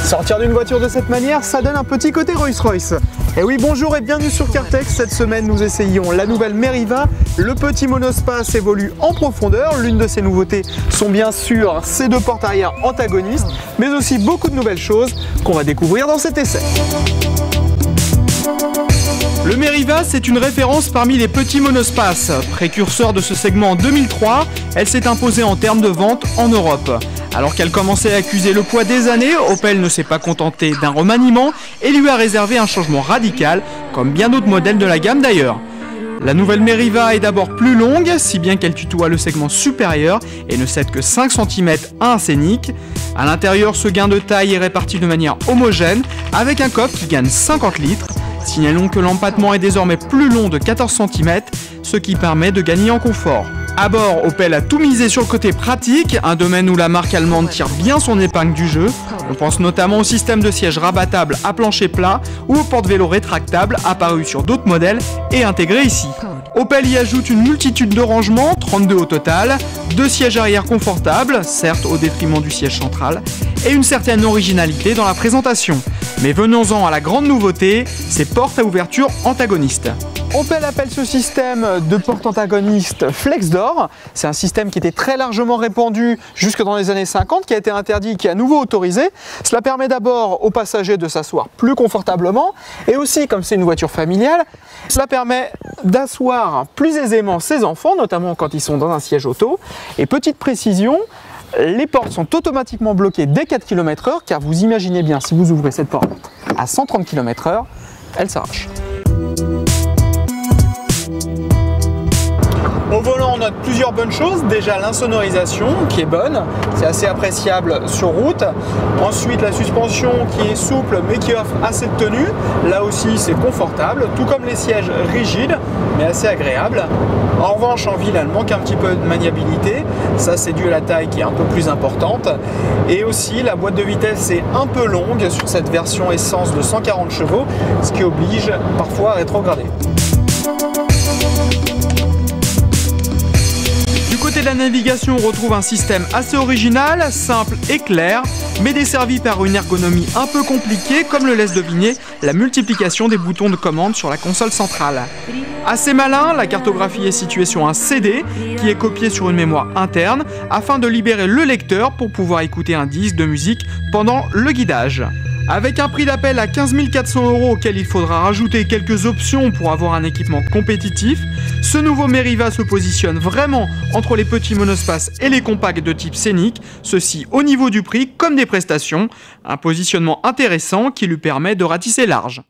Sortir d'une voiture de cette manière, ça donne un petit côté Rolls-Royce. Et oui, bonjour et bienvenue sur Cartex. Cette semaine, nous essayons la nouvelle Meriva. Le petit monospace évolue en profondeur. L'une de ses nouveautés sont bien sûr ses deux portes arrière antagonistes, mais aussi beaucoup de nouvelles choses qu'on va découvrir dans cet essai. Le Meriva, c'est une référence parmi les petits monospaces. Précurseur de ce segment en 2003, elle s'est imposée en termes de vente en Europe. Alors qu'elle commençait à accuser le poids des années, Opel ne s'est pas contenté d'un remaniement et lui a réservé un changement radical, comme bien d'autres modèles de la gamme d'ailleurs. La nouvelle Meriva est d'abord plus longue, si bien qu'elle tutoie le segment supérieur et ne cède que 5 cm à un Scénic. À l'intérieur, ce gain de taille est réparti de manière homogène, avec un coffre qui gagne 50 litres. Signalons que l'empattement est désormais plus long de 14 cm, ce qui permet de gagner en confort. À bord, Opel a tout misé sur le côté pratique, un domaine où la marque allemande tire bien son épingle du jeu. On pense notamment au système de siège rabattable à plancher plat ou au porte-vélo rétractable apparu sur d'autres modèles et intégré ici. Opel y ajoute une multitude de rangements, 32 au total, 2 sièges arrière confortables, certes au détriment du siège central, et une certaine originalité dans la présentation. Mais venons-en à la grande nouveauté, ces portes à ouverture antagonistes. Opel appelle ce système de porte antagoniste FlexDoor. C'est un système qui était très largement répandu jusque dans les années 50, qui a été interdit, qui est à nouveau autorisé. Cela permet d'abord aux passagers de s'asseoir plus confortablement et aussi, comme c'est une voiture familiale, cela permet d'asseoir plus aisément ses enfants, notamment quand ils sont dans un siège auto. Et petite précision, les portes sont automatiquement bloquées dès 4 km/h, car vous imaginez bien, si vous ouvrez cette porte à 130 km/h, elle s'arrache. Au volant, on note plusieurs bonnes choses. Déjà, l'insonorisation qui est bonne, c'est assez appréciable sur route. Ensuite, la suspension qui est souple mais qui offre assez de tenue. Là aussi, c'est confortable, tout comme les sièges rigides mais assez agréables. En revanche, en ville, elle manque un petit peu de maniabilité. Ça, c'est dû à la taille qui est un peu plus importante. Et aussi, la boîte de vitesse est un peu longue sur cette version essence de 140 chevaux, ce qui oblige parfois à rétrograder. Du côté de la navigation, on retrouve un système assez original, simple et clair, mais desservi par une ergonomie un peu compliquée, comme le laisse deviner la multiplication des boutons de commande sur la console centrale. Assez malin, la cartographie est située sur un CD qui est copié sur une mémoire interne afin de libérer le lecteur pour pouvoir écouter un disque de musique pendant le guidage. Avec un prix d'appel à 15 400 € auquel il faudra rajouter quelques options pour avoir un équipement compétitif, ce nouveau Meriva se positionne vraiment entre les petits monospaces et les compacts de type Scénic, ceci au niveau du prix comme des prestations, un positionnement intéressant qui lui permet de ratisser large.